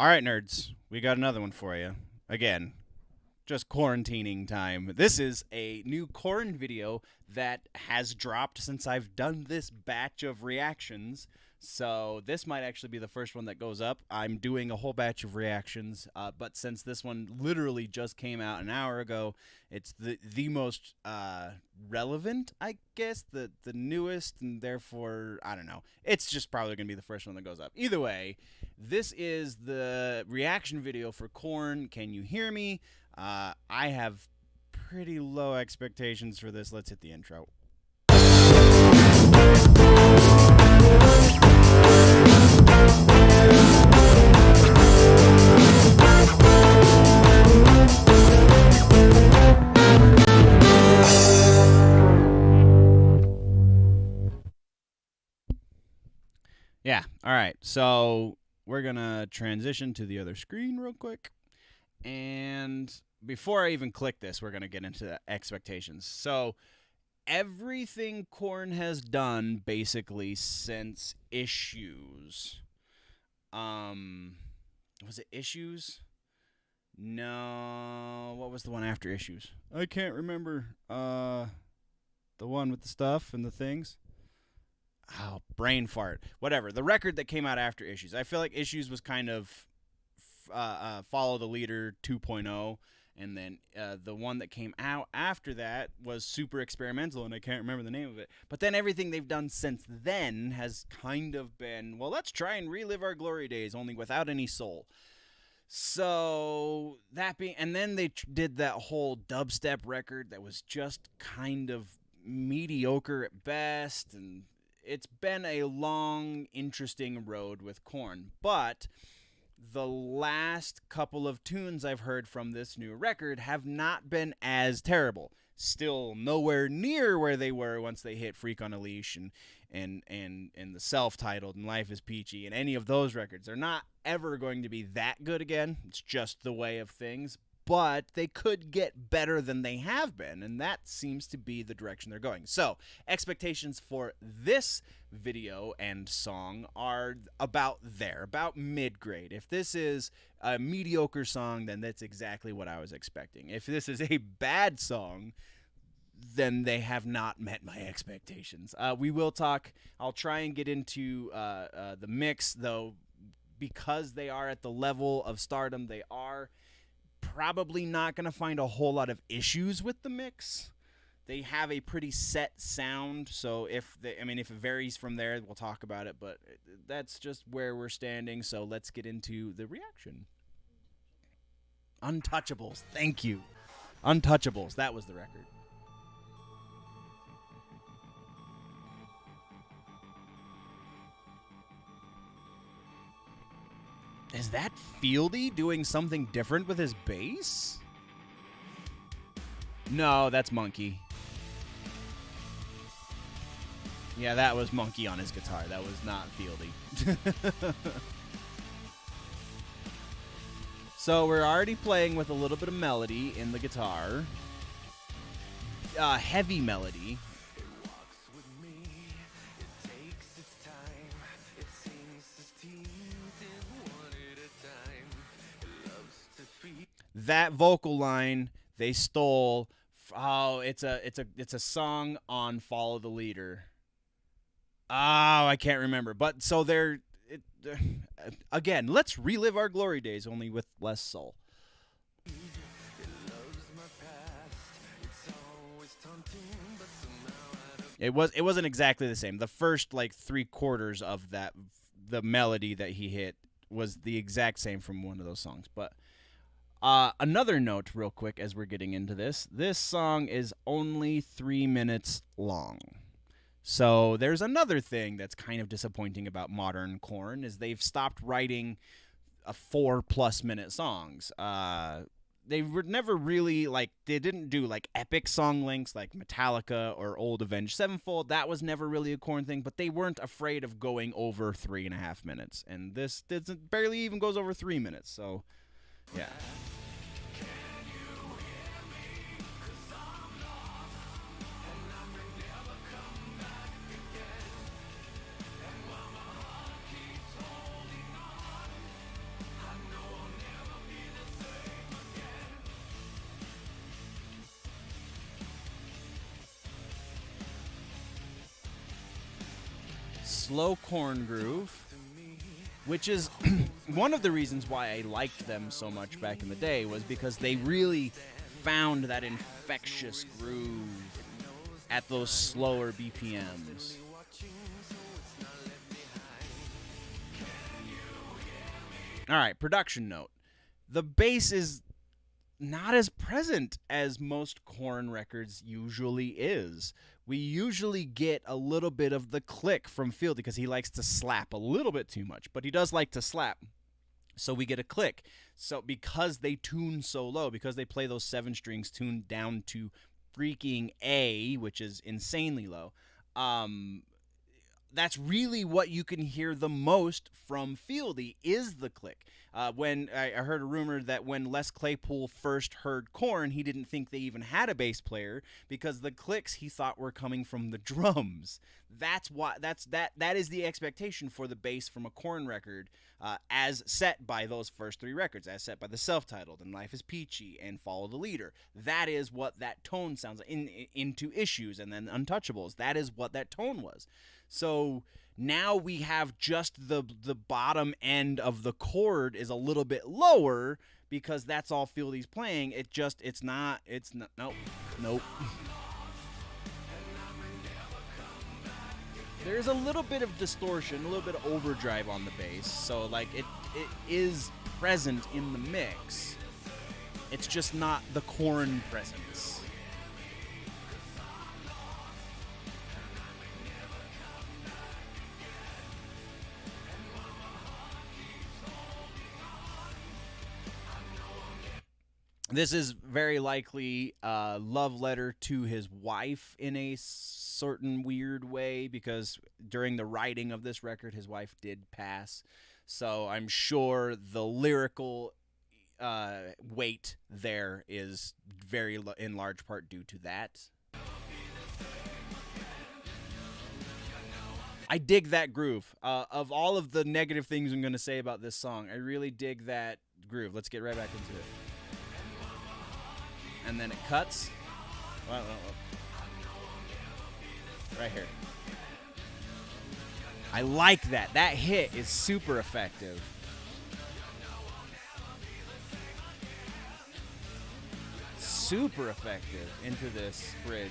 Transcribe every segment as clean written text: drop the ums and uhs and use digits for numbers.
All right, nerds, we got another one for you. Again, just quarantining time. This is a new Korn video that has dropped since I've done this batch of reactions. So this might actually be the first one that goes up. I'm doing a whole batch of reactions, but since this one literally just came out an hour ago, it's the most relevant, I guess, the newest, and therefore, I don't know. It's just probably going to be the first one that goes up. Either way, this is the reaction video for Korn. Can you hear me? I have pretty low expectations for this. Let's hit the intro. Yeah, all right. So we're going to transition to the other screen real quick. And before I even click this, we're going to get into the expectations. So everything Korn has done basically since Issues. Was it Issues? No, what was the one after Issues? I can't remember. The one with the stuff and the things. Oh, brain fart. Whatever. The record that came out after Issues. I feel like Issues was kind of Follow the Leader 2.0, and then the one that came out after that was super experimental, and I can't remember the name of it. But then everything they've done since then has kind of been, well, let's try and relive our glory days, only without any soul. So that being, and then they did that whole dubstep record that was just kind of mediocre at best, and it's been a long, interesting road with Korn. But the last couple of tunes I've heard from this new record have not been as terrible. Still nowhere near where they were once they hit Freak on a Leash and the self-titled and Life is Peachy and any of those records. They're not ever going to be that good again. It's just the way of things. But they could get better than they have been, and that seems to be the direction they're going. So, expectations for this video and song are about mid-grade. If this is a mediocre song, then that's exactly what I was expecting. If this is a bad song, then they have not met my expectations. We will talk. I'll try and get into the mix, though, because they are at the level of stardom they are. Probably not going to find a whole lot of issues with the mix. They have a pretty set sound, so if it varies from there, we'll talk about it, but that's just where we're standing, so let's get into the reaction. Untouchables, thank you. Untouchables, that was the record. Is that Fieldy doing something different with his bass? No, that's Monkey. Yeah, that was Monkey on his guitar. That was not Fieldy. So we're already playing with a little bit of melody in the guitar. Heavy melody. That vocal line they stole. Oh, it's a song on Follow the Leader. Oh, I can't remember. But so again, let's relive our glory days, only with less soul. It wasn't exactly the same. The first like 3/4 of the melody that he hit was the exact same from one of those songs, but. Another note real quick as we're getting into this. This song is only 3 minutes long. So there's another thing that's kind of disappointing about modern Korn is they've stopped writing 4+ minute songs. They were never really they didn't do epic song lengths like Metallica or old Avenged Sevenfold. That was never really a Korn thing, but they weren't afraid of going over 3.5 minutes. And this barely even goes over 3 minutes. So yeah. slow Korn groove, which is one of the reasons why I liked them so much back in the day, was because they really found that infectious groove at those slower BPMs. All right, production note. The bass is not as present as most Korn records usually is. We usually get a little bit of the click from Field because he likes to slap a little bit too much, but he does like to slap. So we get a click. So because they tune so low, because they play those 7 strings tuned down to freaking A, which is insanely low, that's really what you can hear the most from Fieldy is the click. When I heard a rumor that when Les Claypool first heard Korn, he didn't think they even had a bass player because the clicks he thought were coming from the drums. That is the expectation for the bass from a Korn record, as set by those first 3 records, as set by the self-titled and Life is Peachy and Follow the Leader. That is what that tone sounds like. Into Issues and then Untouchables. That is what that tone was. So now we have just the bottom end of the chord is a little bit lower because that's all Fieldy's playing. It's not, nope. There's a little bit of distortion, a little bit of overdrive on the bass, so like it is present in the mix. It's just not the Korn presence. This is very likely a love letter to his wife in a certain weird way, because during the writing of this record, his wife did pass. So I'm sure the lyrical weight there is in large part due to that. I dig that groove. Of all of the negative things I'm going to say about this song, I really dig that groove. Let's get right back into it. And then it cuts. Right here. I like that. That hit is super effective. Super effective into this bridge.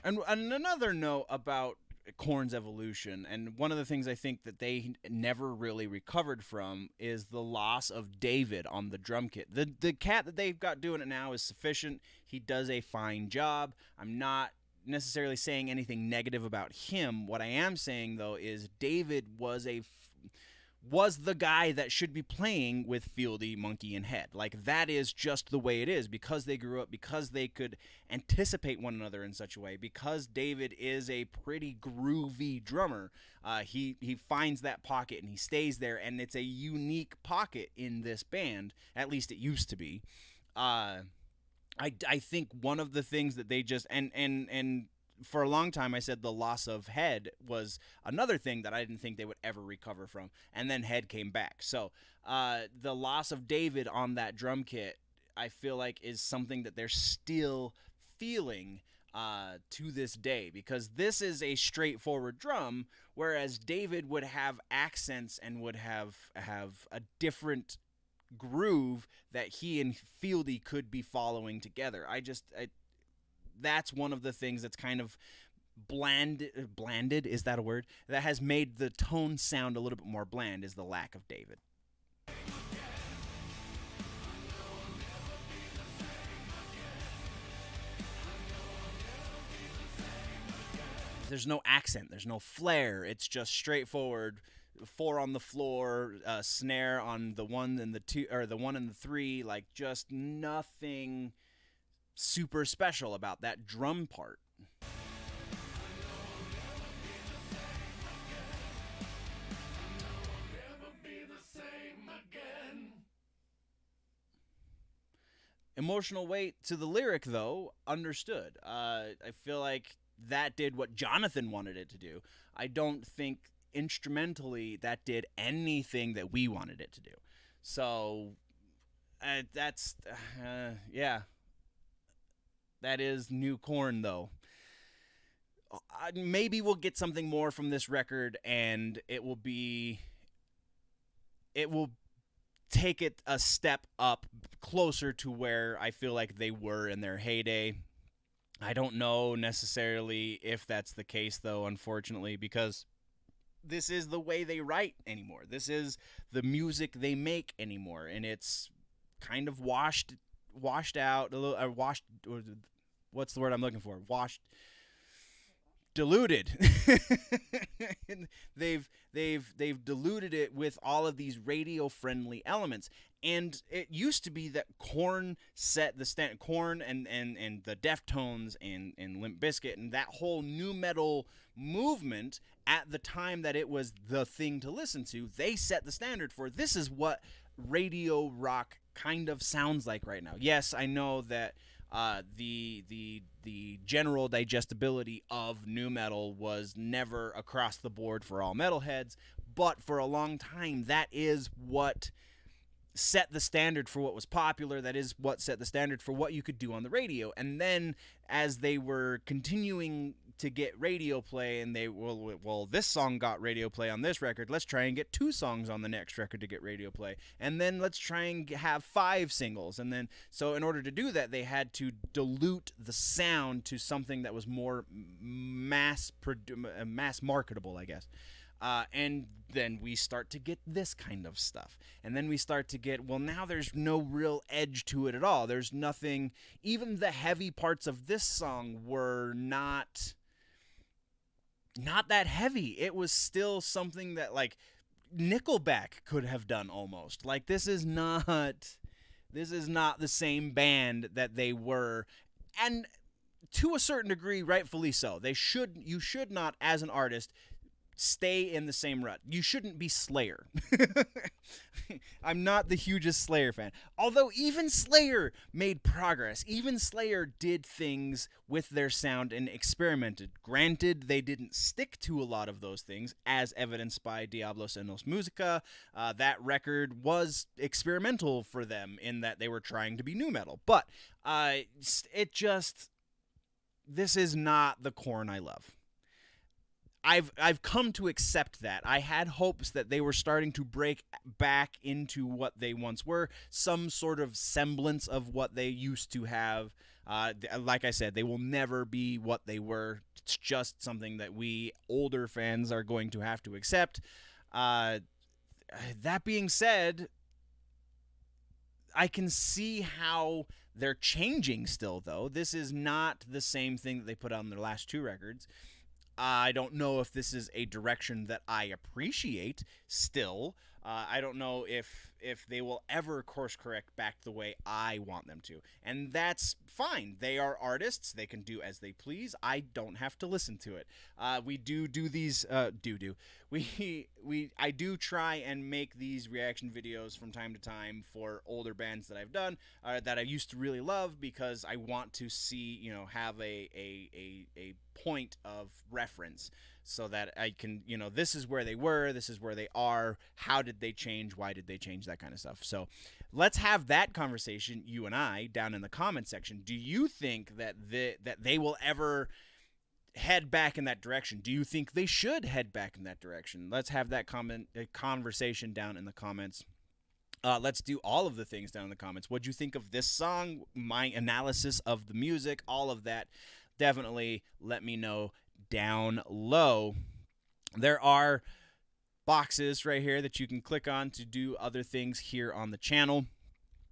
And another note about Korn's evolution, and one of the things I think that they never really recovered from, is the loss of David on the drum kit. The cat that they've got doing it now is sufficient. He does a fine job. I'm not necessarily saying anything negative about him. What I am saying, though, is David was the guy that should be playing with Fieldy, Monkey, and Head. Like, that is just the way it is, because they grew up, because they could anticipate one another in such a way, because David is a pretty groovy drummer. He finds that pocket and he stays there, and it's a unique pocket in this band. At least it used to be. I think one of the things that they just and for a long time I said the loss of Head was another thing that I didn't think they would ever recover from, and then Head came back. So the loss of David on that drum kit, I feel like, is something that they're still feeling to this day, because this is a straightforward drum, whereas David would have accents and would have a different groove that he and Fieldy could be following together. That's one of the things that's kind of blanded, is that a word? That has made the tone sound a little bit more bland, is the lack of David. There's no accent, there's no flair. It's just straightforward. 4 on the floor, snare on the 1 and the 2, or the 1 and the 3, like just nothing super special about that drum part. Emotional weight to the lyric, though, understood. I feel like that did what Jonathan wanted it to do. I don't think instrumentally that did anything that we wanted it to do. So that's yeah, that is new Korn though. Maybe we'll get something more from this record, and it will take it a step up closer to where I feel like they were in their heyday. I don't know necessarily if that's the case, though, unfortunately, because this is the way they write anymore. This is the music they make anymore, and it's kind of washed out, a little, washed. What's the word I'm looking for? Washed, diluted. they've diluted it with all of these radio friendly elements. And it used to be that Korn set the stand. Korn and the Deftones and Limp Bizkit and that whole new metal movement at the time that it was the thing to listen to, they set the standard for this is what radio rock kind of sounds like right now. Yes, I know that the general digestibility of new metal was never across the board for all metalheads, but for a long time that is what set the standard for what was popular. That is what set the standard for what you could do on the radio. And then as they were continuing to get radio play, and they well this song got radio play on this record, let's try and get 2 songs on the next record to get radio play, and then let's try and have 5 singles. And then so in order to do that, they had to dilute the sound to something that was more mass marketable, I guess. And then we start to get this kind of stuff. And then we start to get, well, now there's no real edge to it at all. There's nothing, even the heavy parts of this song were not that heavy. It was still something that, like, Nickelback could have done almost. Like, this is not the same band that they were. And to a certain degree, rightfully so. You should not, as an artist, stay in the same rut. You shouldn't be Slayer. I'm not the hugest Slayer fan. Although even Slayer made progress. Even Slayer did things with their sound and experimented. Granted, they didn't stick to a lot of those things, as evidenced by Diablos en Los Musica. That record was experimental for them in that they were trying to be nu metal. But this is not the Korn I love. I've come to accept that. I had hopes that they were starting to break back into what they once were, some sort of semblance of what they used to have. Like I said, they will never be what they were. It's just something that we older fans are going to have to accept. That being said, I can see how they're changing still, though. This is not the same thing that they put out on their last 2 records. I don't know if this is a direction that I appreciate still. I don't know if they will ever course correct back the way I want them to. And that's fine. They are artists. They can do as they please. I don't have to listen to it. We do these I do try and make these reaction videos from time to time for older bands that I've done that I used to really love, because I want to see, have a point of reference, so that I can, this is where they were, this is where they are, how did they change, why did they change, that kind of stuff. So let's have that conversation, you and I, down in the comment section. Do you think that they will ever head back in that direction? Do you think they should head back in that direction? Let's have that conversation down in the comments. Let's do all of the things down in the comments. What'd you think of this song? My analysis of the music, all of that. Definitely let me know down low. There are boxes right here that you can click on to do other things here on the channel.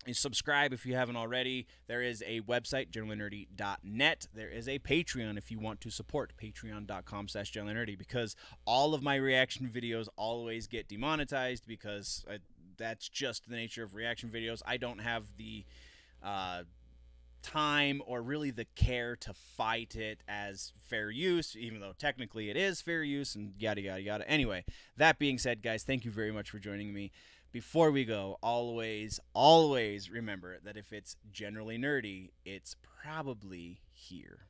You subscribe if you haven't already. There is a website, generallynerdy.net. There is a Patreon if you want to support, patreon.com/generallynerdy, because all of my reaction videos always get demonetized, because that's just the nature of reaction videos. I don't have the time or really the care to fight it as fair use, even though technically it is fair use, and yada yada yada. Anyway, that being said, guys, thank you very much for joining me. Before we go, always, always remember that if it's generally nerdy, it's probably here.